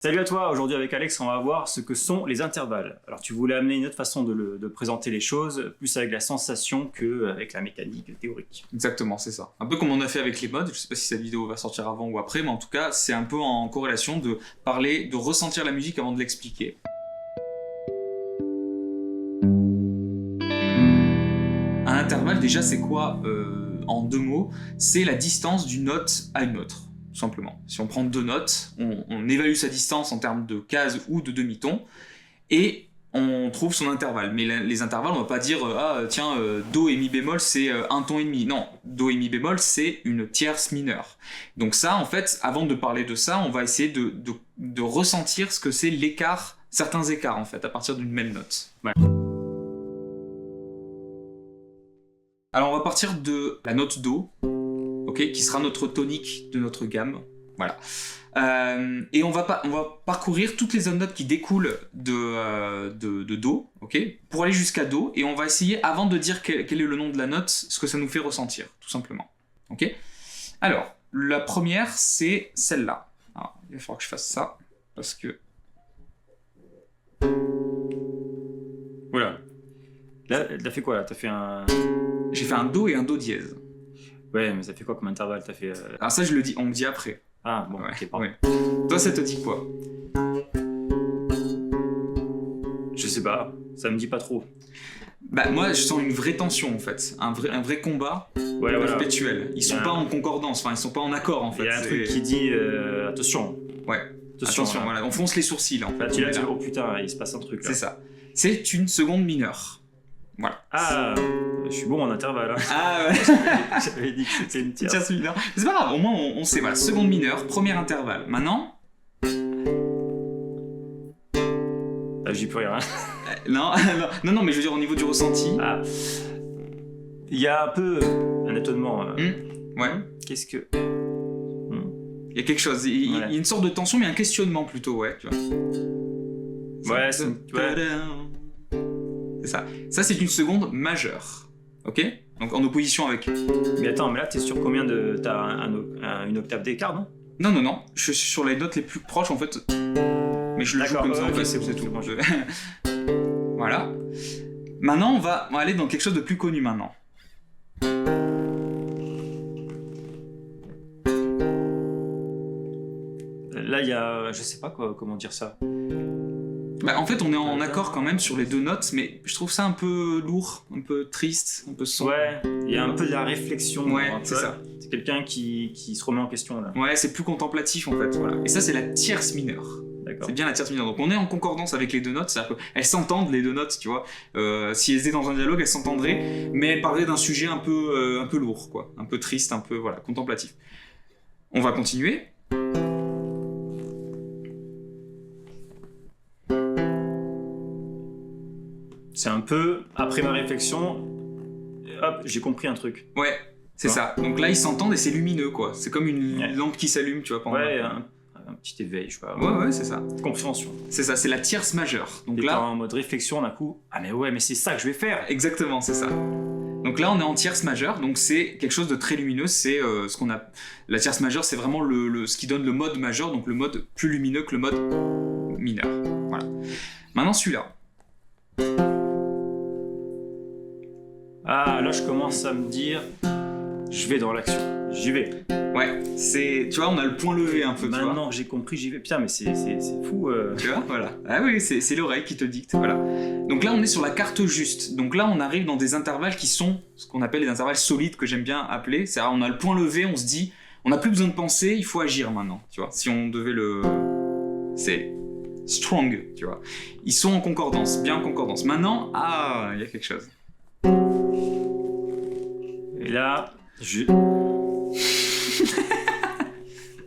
Salut à toi, aujourd'hui avec Alex on va voir ce que sont les intervalles. Alors tu voulais amener une autre façon de présenter les choses, plus avec la sensation qu'avec la mécanique théorique. Exactement, c'est ça. Un peu comme on a fait avec les modes, je sais pas si cette vidéo va sortir avant ou après, mais en tout cas c'est un peu en corrélation de parler, de ressentir la musique avant de l'expliquer. Un intervalle déjà c'est quoi en deux mots? C'est la distance d'une note à une autre. Tout simplement. Si on prend deux notes, on évalue sa distance en termes de cases ou de demi-tons, et on trouve son intervalle. Mais les intervalles, on va pas dire Do et Mi bémol c'est un ton et demi. Non, Do et Mi bémol c'est une tierce mineure. Donc ça, en fait, avant de parler de ça, on va essayer de ressentir ce que c'est l'écart, certains écarts en fait, à partir d'une même note. Ouais. Alors on va partir de la note Do. Okay, qui sera notre tonique de notre gamme, voilà. Et on va parcourir toutes les notes qui découlent de Do, okay, pour aller jusqu'à Do, et on va essayer, avant de dire quel est le nom de la note, ce que ça nous fait ressentir, tout simplement. Okay. Alors, la première, c'est celle-là. Alors, il va falloir que je fasse ça, parce que... Voilà. Là, t'as fait quoi là? T'as fait un... J'ai fait un Do et un Do dièse. Ouais, mais ça fait quoi comme intervalle? T'as fait... Alors ça, on me dit après. Ah, bon, ouais, ok, pardon. Ouais. Toi, ça te dit quoi? Je sais pas, ça me dit pas trop. Bah, moi, je sens une vraie tension, en fait. Un vrai combat perpétuel. Ils sont pas en concordance, enfin, ils sont pas en accord, en fait. Il y a un truc qui dit attention. Ouais, attention, voilà. On fronce les sourcils, en fait. Là, tu l'as dit, oh putain, il se passe un truc, là. C'est ça. C'est une seconde mineure. Voilà. Ah, je suis bon en intervalle. Hein. Ah ouais. J'avais dit que c'était une tierce mineure. C'est pas grave, au moins on sait. Voilà, seconde mineure, premier intervalle. Maintenant. Ah, j'y peux rien. Non, mais je veux dire au niveau du ressenti. Ah. Il y a un peu un étonnement. Ouais. Qu'est-ce que. Il y a quelque chose. Il y a une sorte de tension, mais un questionnement plutôt, ouais. Tu vois. Ouais, c'est ça. Ça, c'est une seconde majeure. Ok? Donc en opposition avec. Mais attends, mais là, t'es sur combien de. T'as une octave d'écart, non? Non. Je suis sur les notes les plus proches, en fait. Mais je le joue comme ça, en fait, c'est tout. Bon, Voilà. Maintenant, on va aller dans quelque chose de plus connu maintenant. Là, il y a. Je sais pas comment dire ça. Bah, en fait, on est en accord quand même sur les deux notes, mais je trouve ça un peu lourd, un peu triste, un peu sombre. Ouais, il y a un peu de la réflexion. Ouais, c'est ça. C'est quelqu'un qui se remet en question, là. Ouais, c'est plus contemplatif, en fait. Voilà. Et ça, c'est la tierce mineure. D'accord. C'est bien la tierce mineure. Donc, on est en concordance avec les deux notes, c'est-à-dire qu'elles s'entendent, les deux notes, tu vois. Si elles étaient dans un dialogue, elles s'entendraient, mais elles parleraient d'un sujet un peu lourd, quoi. Un peu triste, un peu, voilà, contemplatif. On va continuer. C'est un peu, après ma réflexion, hop, j'ai compris un truc. Ouais, c'est ça. Donc là, ils s'entendent et c'est lumineux, quoi. C'est comme une lampe qui s'allume, tu vois. Pendant un petit éveil, je sais pas. Ouais, c'est ça. Compréhension. C'est ça, c'est la tierce majeure. Donc et là, en mode réflexion, d'un coup, ah mais ouais, mais c'est ça que je vais faire. Exactement, c'est ça. Donc là, on est en tierce majeure, donc c'est quelque chose de très lumineux. C'est ce qu'on a. La tierce majeure, c'est vraiment ce qui donne le mode majeur, donc le mode plus lumineux que le mode mineur. Voilà. Maintenant, celui-là. Ah, là, je commence à me dire, je vais dans l'action. J'y vais. Ouais, tu vois, on a le point levé un peu. Maintenant que j'ai compris, j'y vais. Putain, mais c'est fou. Tu vois, voilà. Ah oui, c'est l'oreille qui te dicte, voilà. Donc là, on est sur la carte juste. Donc là, on arrive dans des intervalles qui sont ce qu'on appelle les intervalles solides, que j'aime bien appeler. C'est-à-dire, on a le point levé, on se dit, on n'a plus besoin de penser, il faut agir maintenant. Tu vois, si on devait c'est strong, tu vois. Ils sont en concordance, bien en concordance. Maintenant, il y a quelque chose. Et là,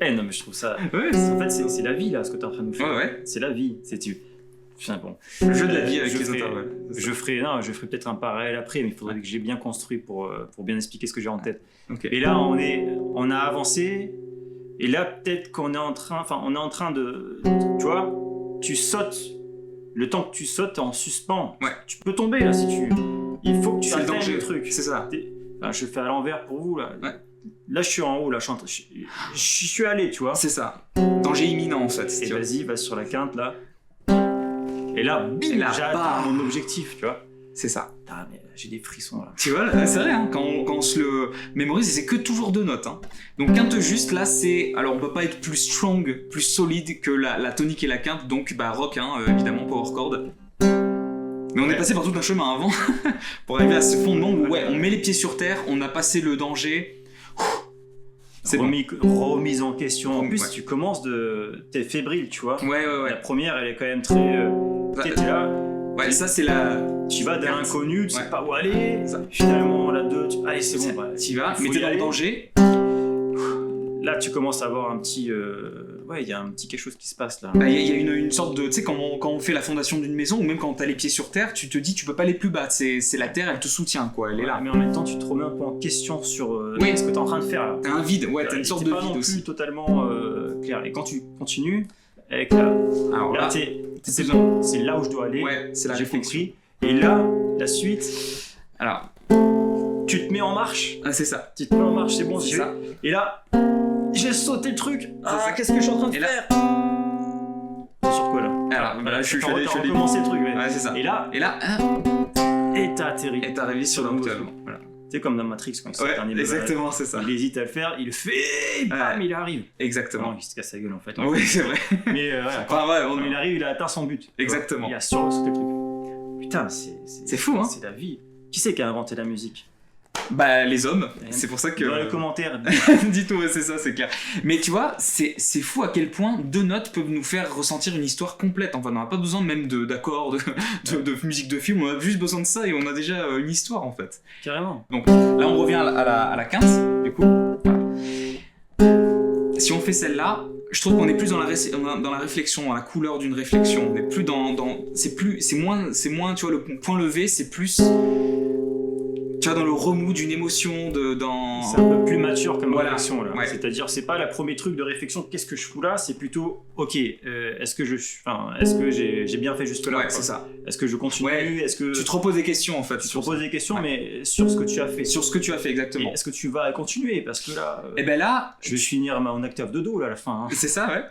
non mais je trouve ça... Ouais, en fait c'est la vie là ce que t'es en train de nous faire. Ouais. C'est la vie, Putain, bon. Le jeu de la vie avec les intervalles. Je ferai peut-être un parallèle après, mais il faudrait que j'ai bien construit pour bien expliquer ce que j'ai en tête. Okay. Et là on a avancé, et là peut-être qu'on est en train de... Tu vois, tu sautes, le temps que tu sautes t'es en suspens. Ouais. Tu peux tomber là si tu... Il faut que tu atteignes le truc. C'est ça. Enfin, je fais à l'envers pour vous là. Ouais. là je suis en haut, là je suis allé, tu vois. C'est ça. Danger imminent en fait. Et vas-y, va sur la quinte là. Et là, bim, Et là, j'ai atteint mon objectif, tu vois. C'est ça. Putain, mais j'ai des frissons là. Tu vois, là, c'est vrai, hein, quand on se le mémorise, c'est que toujours 2 notes. Hein. Donc quinte juste, là, c'est... Alors, on peut pas être plus strong, plus solide que la tonique et la quinte, donc bah rock, hein, évidemment, power chord. Mais on est passé par tout un chemin avant pour arriver à ce fondement où, ouais, on met les pieds sur terre, on a passé le danger. C'est remise en question. En plus, ouais. tu commences t'es fébrile, tu vois. Ouais. La première, elle est quand même très... T'es là... Ouais, ça, c'est la... Tu vas d'un inconnu, tu sais ouais. pas où aller. Finalement, la 2, allez, c'est bon. Bah, tu vas, mais faut t'es y dans le aller. danger. Là, tu commences à avoir un petit... Ouais, il y a un petit quelque chose qui se passe là. Bah, y a une sorte de... Tu sais, quand on fait la fondation d'une maison, ou même quand t'as les pieds sur terre, tu te dis tu peux pas aller plus bas. C'est la terre, elle te soutient, quoi. Elle est là. Mais en même temps, tu te remets un peu en question sur oui. ce que t'es en train de faire là. T'as un vide, ouais, t'as une sorte de pas vide non aussi. plus totalement clair. Et quand tu continues, avec là, Alors là, c'est là où je dois aller. Ouais, c'est la J'ai réflexion. compris. Et là, la suite, Alors, tu te mets en marche. c'est ça. Tu te mets en marche, c'est bon, C'est j'y ça. vais. Et là, j'ai sauté le truc. ça. Qu'est-ce que je suis en train de Et là- faire? C'est sur quoi là? Alors, bah là, je suis T'as allé... recommencé le truc, ouais. Ouais, c'est ça. Et là, T'as atterri. et t'as révisé sur l'octave. Voilà. C'est comme dans Matrix quand il saute Ouais, le dernier level. exactement, c'est ça. Il hésite à le faire, il le fait, et bam, il arrive. Exactement. Non, il se casse la gueule en fait. Oui, c'est vrai. Mais Enfin, ouais, quand il arrive, il a atteint son but. Exactement. Il a sauté le truc. Putain, C'est fou, hein. C'est la vie. Qui c'est qui a inventé la musique? Bah, les hommes, c'est pour ça que... Dans les commentaires. Dites-nous, ouais, c'est ça, c'est clair. Mais tu vois, c'est fou à quel point 2 notes peuvent nous faire ressentir une histoire complète. Enfin, on n'a pas besoin même d'accords, de musique de film, on a juste besoin de ça et on a déjà une histoire en fait. Carrément. Donc là, on revient à la quinte, du coup. Voilà. Si on fait celle-là, je trouve qu'on est plus dans la réflexion, dans la couleur d'une réflexion. On est plus c'est moins, tu vois, le point levé, c'est plus... Tu vois, dans le remous d'une émotion, C'est un peu plus mature comme Voilà, réflexion là. ouais. C'est-à-dire, c'est pas le premier truc de réflexion. Qu'est-ce que je fous là? C'est plutôt, ok, est-ce que j'ai bien fait jusque là? Ouais, c'est ça. Est-ce que je continue? Ouais. Est-ce que Tu te reposes des questions en fait. tu te reposes des questions, Ouais. mais sur ce que tu as fait. Sur ce que tu as fait, Et exactement. est-ce que tu vas continuer? Parce que là, Et ben là, je vais finir en octave de do là à la fin. Hein. c'est ça, ouais.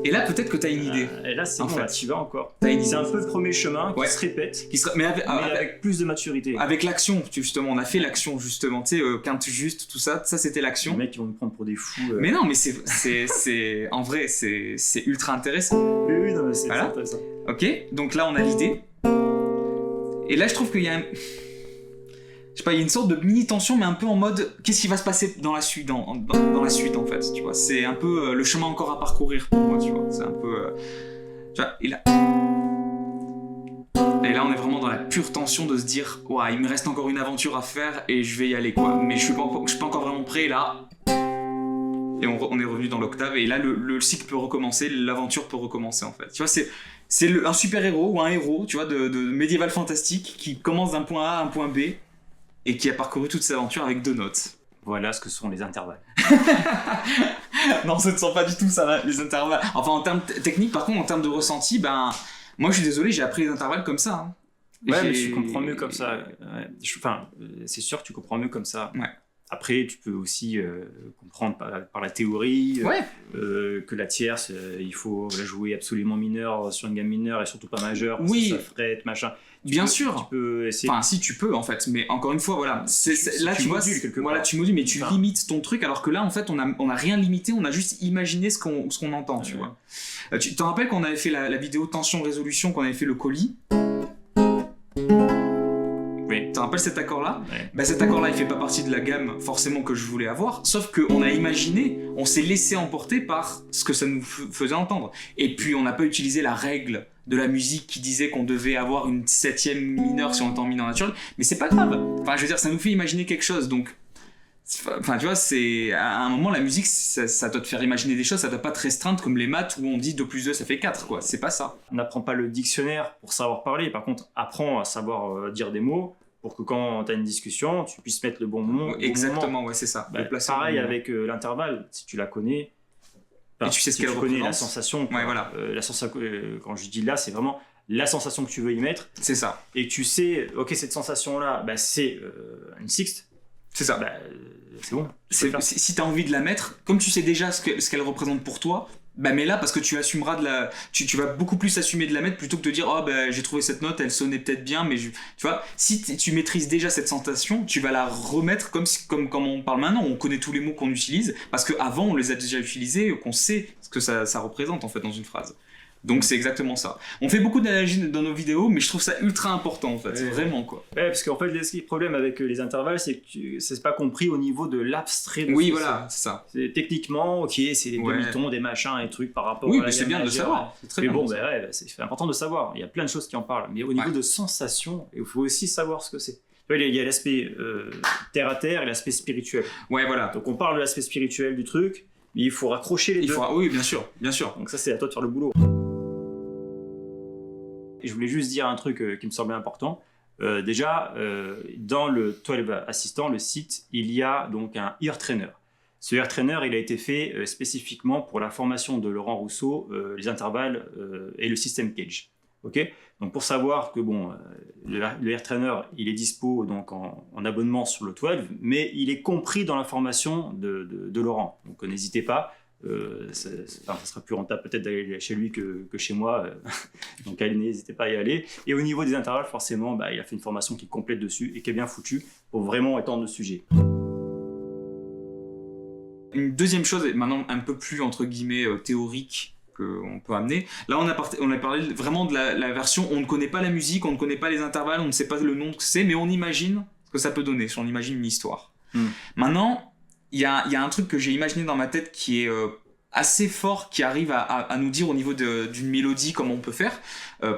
Et là, peut-être que t'as une idée. Et là, c'est En bon, fait. là, tu vas encore. T'as une idée. C'est un peu le premier chemin qui Ouais. se répète, Mais mais avec plus de maturité. avec l'action, justement, on a fait l'action justement, tu sais, quinte juste, tout ça, c'était Les l'action. mecs qui vont nous prendre pour des fous. Mais non, mais c'est en vrai, c'est ultra intéressant. Oui, non, mais c'est Voilà. intéressant. Ok, donc là on a l'idée. Et là je trouve qu'il y a je sais pas, il y a une sorte de mini tension, mais un peu en mode qu'est-ce qui va se passer dans la suite, dans la suite en fait, tu vois. C'est un peu le chemin encore à parcourir pour moi, tu vois. C'est un peu, tu vois. Et là on est vraiment dans la pure tension de se dire, ouais, il me reste encore une aventure à faire et je vais y aller quoi. Mais je suis pas encore vraiment prêt là. Et on est revenu dans l'octave et là le cycle peut recommencer, l'aventure peut recommencer en fait. Tu vois, c'est un super héros ou un héros, tu vois, de médiéval fantastique qui commence d'un point A à un point B et qui a parcouru toute sa aventure avec 2 notes. Voilà ce que sont les intervalles. Non, ce ne sont pas du tout ça, là, les intervalles. Enfin, en termes techniques, par contre, en termes de ressenti, ben, moi je suis désolé, j'ai appris les intervalles comme ça. Hein. Ouais, mais tu comprends mieux comme ça. Ouais. C'est sûr que tu comprends mieux comme ça. Ouais. Après, tu peux aussi comprendre par la théorie Ouais. que la tierce, il faut la jouer absolument mineure sur une gamme mineure et surtout pas majeure. Parce Oui. que ça frette, machin. Bien sûr. Tu peux essayer. Enfin, si tu peux en fait, mais encore une fois, voilà. Là, tu tu vois, modules quelque voilà, part. tu modules, mais tu Enfin. limites ton truc, alors que là, en fait, on a rien limité, on a juste imaginé ce qu'on entend, tu Ouais. vois. Tu te rappelles qu'on avait fait la vidéo tension-résolution, qu'on avait fait le colis. Oui. Tu te rappelles cet accord-là? Ouais. Bah, cet accord-là, il fait pas partie de la gamme forcément que je voulais avoir, sauf qu'on a imaginé, on s'est laissé emporter par ce que ça nous faisait entendre. Et puis, on n'a pas utilisé la règle de la musique qui disait qu'on devait avoir une 7e mineure si on était en mineur naturel, mais c'est pas grave. Enfin, je veux dire, ça nous fait imaginer quelque chose, donc... Enfin, tu vois, c'est... À un moment, la musique, ça doit te faire imaginer des choses, ça doit pas te restreindre comme les maths où on dit 2 plus 2, ça fait 4, quoi. C'est pas ça. On n'apprend pas le dictionnaire pour savoir parler. Par contre, apprends à savoir dire des mots pour que quand tu as une discussion, tu puisses mettre le bon mot. au bon Exactement, moment. ouais, c'est ça. Bah, Le placer pareil au bon moment. avec l'intervalle, si tu la connais. Et tu sais ce si qu'elle tu connais la représente. sensation. Ouais, voilà. La sensation, quand je dis là, c'est vraiment la sensation que tu veux y mettre. C'est ça. Et que tu sais, ok, cette sensation-là, bah, c'est une sixte. C'est ça. Bah, c'est bon. tu peux faire. Si t'as envie de la mettre, comme tu sais déjà ce qu'elle représente pour toi, bah mets-la parce que tu assumeras tu vas beaucoup plus assumer de la mettre plutôt que de dire oh bah j'ai trouvé cette note, elle sonnait peut-être bien, mais tu vois, si tu maîtrises déjà cette sensation, tu vas la remettre comme on parle maintenant, on connaît tous les mots qu'on utilise parce qu'avant on les a déjà utilisés, qu'on sait ce que ça représente en fait dans une phrase. Donc c'est exactement ça. On fait beaucoup d'analogies dans nos vidéos, mais je trouve ça ultra important en fait, vraiment quoi. Ouais, parce qu'en fait, le problème avec les intervalles, c'est que c'est pas compris au niveau de l'abstrait. De Oui, ce voilà, c'est ça. techniquement, ok, c'est des demi-tons, des machins, des trucs par rapport Oui, à la mais c'est gamme bien de majeure. savoir. C'est très Mais bien bon, de savoir. c'est important de savoir. Il y a plein de choses qui en parlent. Mais au niveau de sensation, il faut aussi savoir ce que c'est. Tu vois, il y a l'aspect terre à terre et l'aspect spirituel. Ouais, voilà. Donc on parle de l'aspect spirituel du truc, mais il faut raccrocher les deux. Oui, bien sûr, bien sûr. Donc ça, c'est à toi de faire le boulot. Et je voulais juste dire un truc qui me semblait important. Déjà, dans le 12 Assistant, le site, il y a donc un ear trainer. Ce ear trainer, il a été fait spécifiquement pour la formation de Laurent Rousseau, les intervalles et le système Cage. Ok. Donc pour savoir que bon, le ear trainer, il est dispo donc en abonnement sur le 12, mais il est compris dans la formation de Laurent. Donc n'hésitez pas. Ça sera plus rentable peut-être d'aller chez lui que chez moi, donc allez, n'hésitez pas à y aller. Et au niveau des intervalles, forcément, il a fait une formation qui est complète dessus et qui est bien foutue pour vraiment étendre le sujet. Une deuxième chose, et maintenant un peu plus entre guillemets théorique qu'on peut amener, là on a parlé vraiment de la version, on ne connaît pas la musique, on ne connaît pas les intervalles, on ne sait pas le nom que c'est, mais on imagine ce que ça peut donner, si on imagine une histoire. Maintenant, il y a un truc que j'ai imaginé dans ma tête qui est assez fort, qui arrive à nous dire au niveau d'une mélodie comment on peut faire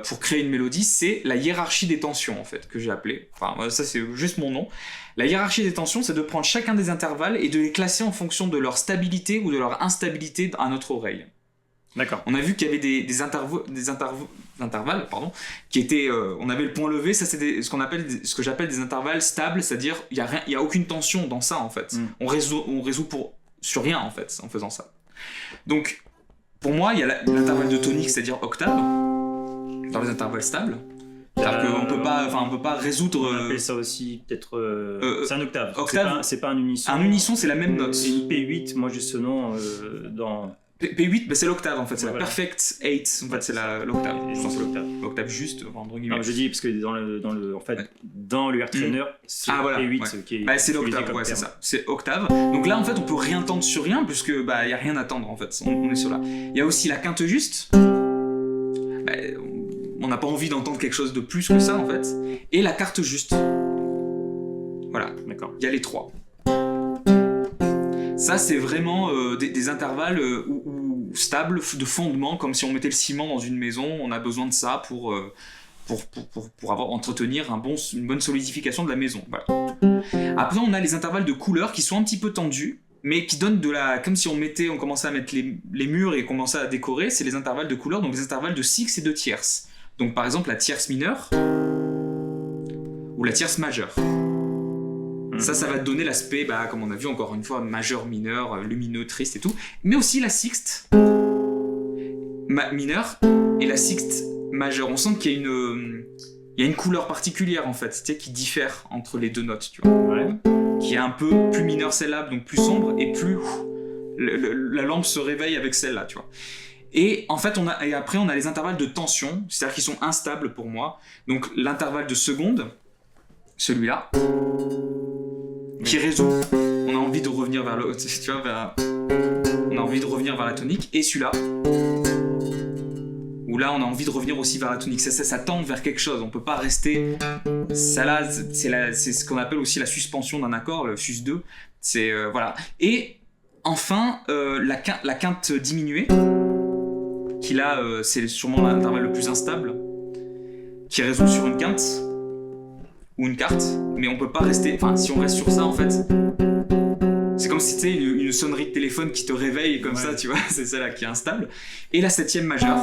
pour créer une mélodie, c'est la hiérarchie des tensions en fait, que j'ai appelé. Enfin, ça c'est juste mon nom. La hiérarchie des tensions, c'est de prendre chacun des intervalles et de les classer en fonction de leur stabilité ou de leur instabilité à notre oreille. D'accord. On a vu qu'il y avait des intervalles qui étaient, on avait le point levé, ça c'est ce que j'appelle des intervalles stables, c'est-à-dire il y a aucune tension dans ça en fait. On résout sur rien en fait en faisant ça. Donc pour moi il y a l'intervalle de tonique, c'est-à-dire octave, dans les intervalles stables. C'est-à-dire qu'on peut pas résoudre. On appelle ça aussi peut-être. C'est un octave. C'est pas un unisson. Un unisson, c'est la même note. C'est une P8. Moi, j'ai ce nom dans. P8, c'est l'octave en fait, c'est la voilà. perfect 8, en fait, c'est l'octave. Je pense que c'est l'octave. L'octave juste, entre guillemets. Non, je dis parce que dans le ear trainer, c'est voilà, P8 qui est. C'est l'octave, c'est ça. C'est octave. Donc là, en fait, on peut rien tendre sur rien, puisque y a rien à tendre en fait. On est sur là. Il y a aussi la quinte juste. On n'a pas envie d'entendre quelque chose de plus que ça en fait. Et la quarte juste. Voilà, d'accord. Il y a les trois. Ça, c'est vraiment des intervalles stables, de fondement, comme si on mettait le ciment dans une maison. On a besoin de ça pour entretenir une bonne solidification de la maison. Voilà. Après, on a les intervalles de couleurs qui sont un petit peu tendus, mais qui donnent comme si on commençait à mettre les murs et commençait à décorer. C'est les intervalles de couleurs, donc les intervalles de sixte et de tierce. Donc par exemple la tierce mineure ou la tierce majeure. Ça va te donner l'aspect, comme on a vu encore une fois, majeur, mineur, lumineux, triste et tout. Mais aussi la sixte mineure et la sixte majeure. On sent qu'il y a une couleur particulière en fait, qui diffère entre les deux notes, tu vois. Ouais. Qui est un peu plus mineure celle-là, donc plus sombre, et plus la lampe se réveille avec celle-là, tu vois. Et en fait, après on a les intervalles de tension, c'est-à-dire qu'ils sont instables pour moi. Donc l'intervalle de seconde, celui-là, qui résout. On a envie de revenir vers on a envie de revenir vers la tonique, et celui-là, où là on a envie de revenir aussi vers la tonique. Ça tend vers quelque chose. On peut pas rester. Ça là, c'est ce qu'on appelle aussi la suspension d'un accord, le sus2. C'est voilà. Et enfin, la quinte diminuée, qui là, c'est sûrement l'intervalle le plus instable, qui résout sur une quinte ou une quarte, mais on peut pas rester. Enfin, si on reste sur ça, en fait, c'est comme si c'était une sonnerie de téléphone qui te réveille comme ça, tu vois. C'est celle-là qui est instable. Et la septième majeure,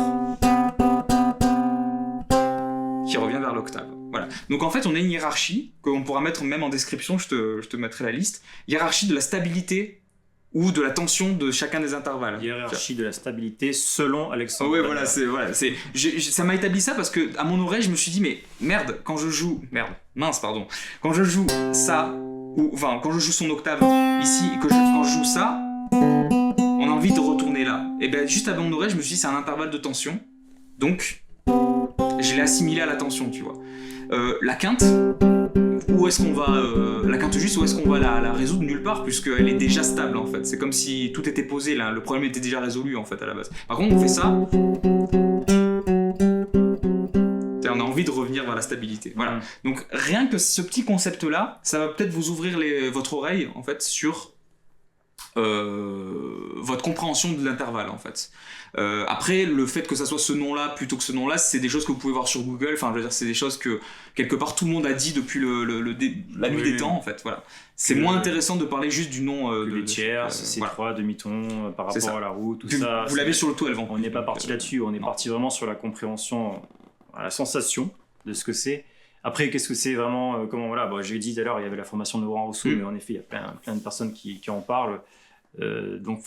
qui revient vers l'octave. Voilà. Donc en fait, on a une hiérarchie qu'on pourra mettre même en description. Je te mettrai la liste. Hiérarchie de la stabilité ou de la tension de chacun des intervalles. Hiérarchie de la stabilité selon Alexandre. Ouais, voilà, ça m'a établi ça parce que à mon oreille, je me suis dit mais quand je joue ça enfin, quand je joue son octave ici, et quand je joue ça, on a envie de retourner là. Et ben juste avant mon oreille, je me suis dit c'est un intervalle de tension, donc je l'ai assimilé à la tension, tu vois. La quinte, où est-ce qu'on va la quinte juste, où est-ce qu'on va la résoudre? Nulle part, puisqu'elle est déjà stable en fait. C'est comme si tout était posé là, le problème était déjà résolu en fait à la base. Par contre, on fait ça. On a envie de revenir vers la stabilité. Voilà. Donc rien que ce petit concept-là, ça va peut-être vous ouvrir votre oreille en fait sur votre compréhension de l'intervalle en fait. Après, le fait que ça soit ce nom-là plutôt que ce nom-là, c'est des choses que vous pouvez voir sur Google. Enfin, je veux dire, c'est des choses que quelque part tout le monde a dit depuis la nuit des temps en fait. Voilà. C'est moins intéressant de parler juste du nom de les tiers, C3, voilà. Demi-ton, par rapport à la roue, tout ça. Vous l'avez sur le 12. On n'est pas parti là-dessus. On est parti vraiment sur la compréhension, la sensation de ce que c'est. Après, qu'est-ce que c'est vraiment comment voilà. Bon, j'ai dit tout à l'heure, il y avait la formation de Laurent Rousseau, mais en effet, il y a plein de personnes qui en parlent. Donc,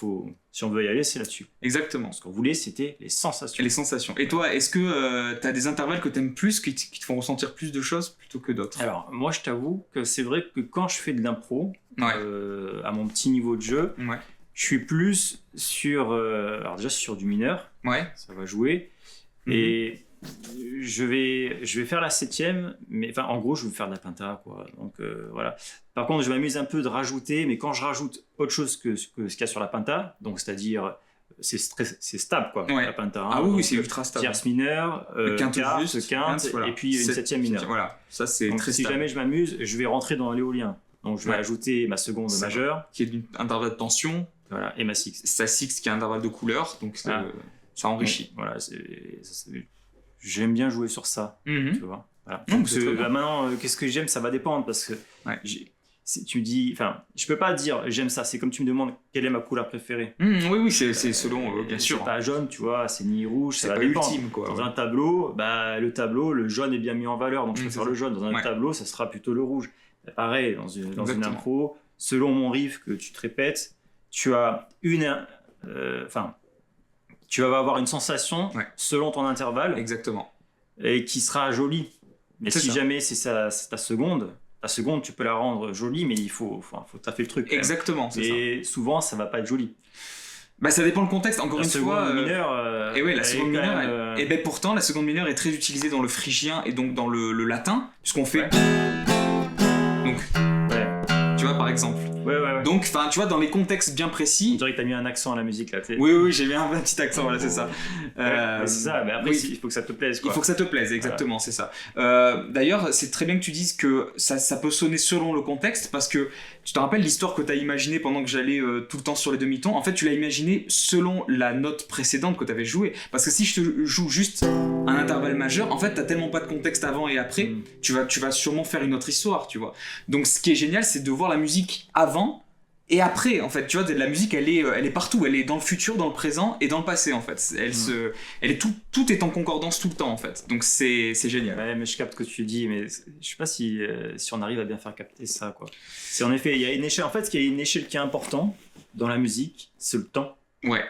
si on veut y aller, c'est là-dessus. Exactement. Ce qu'on voulait, c'était les sensations. Les sensations. Et toi, est-ce que tu as des intervalles que tu aimes plus, qui te font ressentir plus de choses plutôt que d'autres? Alors, moi, je t'avoue que c'est vrai que quand je fais de l'impro, à mon petit niveau de jeu, je suis plus sur... alors déjà, sur du mineur. Ça va jouer. Et je vais faire la 7e, mais enfin, en gros, je vais faire de la penta, quoi. Donc, voilà. Par contre, je m'amuse un peu de rajouter, mais quand je rajoute autre chose que ce qu'il y a sur la penta, donc c'est-à-dire, c'est stable, quoi, la penta. Ah oui, c'est ultra stable. Tierce mineure, quinte, voilà. Et puis une 7e mineure. Voilà, ça c'est donc, très si stable. jamais je m'amuse, je vais rentrer dans l'éolien. Donc, je vais ajouter ma seconde majeure. Qui est un intervalle de tension. Voilà, et ma sixte. Sa sixte qui est un intervalle de couleur, donc ça enrichit. Donc, voilà, j'aime bien jouer sur ça, tu vois. Voilà. Donc, maintenant, qu'est-ce que j'aime, ça va dépendre parce que tu me dis, enfin, je peux pas dire j'aime ça. C'est comme tu me demandes quelle est ma couleur préférée. Oui, c'est selon, bien sûr. C'est pas jaune, tu vois, c'est ni rouge, c'est ça pas va dépendre. ultime, quoi. Dans un tableau, le jaune est bien mis en valeur, donc je préfère le jaune. Dans un tableau, ça sera plutôt le rouge. Pareil, dans une impro, selon mon riff que tu te répètes, tu as tu vas avoir une sensation selon ton intervalle. Exactement. Et qui sera jolie. Mais si jamais c'est ta seconde, tu peux la rendre jolie, mais il faut taffer le truc. Exactement. Et souvent, ça va pas être joli. Bah, ça dépend le contexte. Encore une fois, mineure. Et la seconde mineure. Et ben pourtant, la seconde mineure est très utilisée dans le phrygien et donc dans le latin, puisqu'on fait. Donc. Tu vois, par exemple. Donc, enfin, tu vois, dans les contextes bien précis. On dirait que t'as mis un accent à la musique là. Oui, j'ai mis un petit accent, voilà, c'est ça. C'est ça, mais après, il faut que ça te plaise, quoi. Il faut que ça te plaise, exactement, c'est ça. D'ailleurs, c'est très bien que tu dises que ça peut sonner selon le contexte, parce que tu te rappelles l'histoire que t'as imaginée pendant que j'allais tout le temps sur les demi-tons. En fait, tu l'as imaginé selon la note précédente que t'avais jouée. Parce que si je te joue juste un intervalle majeur, en fait, t'as tellement pas de contexte avant et après, tu vas sûrement faire une autre histoire, tu vois. Donc, ce qui est génial, c'est de voir la musique avant et après, en fait, tu vois, la musique, elle est partout. Elle est dans le futur, dans le présent et dans le passé, en fait. Tout est en concordance tout le temps, en fait. Donc, c'est génial. Ouais, mais je capte ce que tu dis, mais je sais pas si on arrive à bien faire capter ça, quoi. C'est en effet, il y a une échelle. En fait, il y a une échelle qui est importante dans la musique, c'est le temps. Ouais.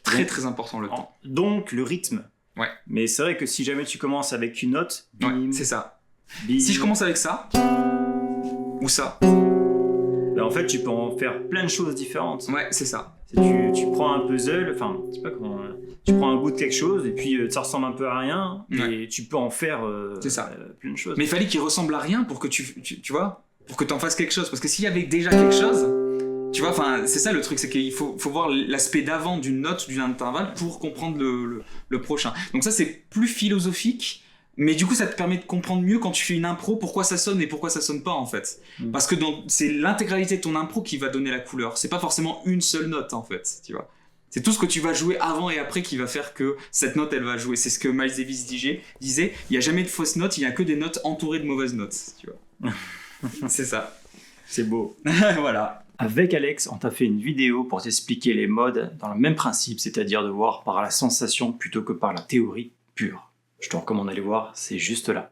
Très important, le temps. Donc, le rythme. Ouais. Mais c'est vrai que si jamais tu commences avec une note, c'est ça. Si je commence avec ça, ou ça, en fait, tu peux en faire plein de choses différentes. Ouais, c'est ça. Tu prends un puzzle, enfin, je sais pas comment. Tu prends un bout de quelque chose et puis ça ressemble un peu à rien, et tu peux en faire plein de choses. Mais il fallait qu'il ressemble à rien pour que tu vois, pour que tu en fasses quelque chose. Parce que s'il y avait déjà quelque chose, tu vois, enfin, c'est ça le truc, c'est qu'il faut voir l'aspect d'avant d'une note, d'une intervalle pour comprendre le prochain. Donc ça, c'est plus philosophique. Mais du coup, ça te permet de comprendre mieux quand tu fais une impro pourquoi ça sonne et pourquoi ça sonne pas, en fait. Parce que c'est l'intégralité de ton impro qui va donner la couleur. C'est pas forcément une seule note, en fait, tu vois. C'est tout ce que tu vas jouer avant et après qui va faire que cette note, elle va jouer. C'est ce que Miles Davis disait. Il y a jamais de fausses notes, il y a que des notes entourées de mauvaises notes, tu vois. C'est ça. C'est beau. Voilà. Avec Alex, on t'a fait une vidéo pour t'expliquer les modes dans le même principe, c'est-à-dire de voir par la sensation plutôt que par la théorie pure. Je te recommande d'aller voir, c'est juste là.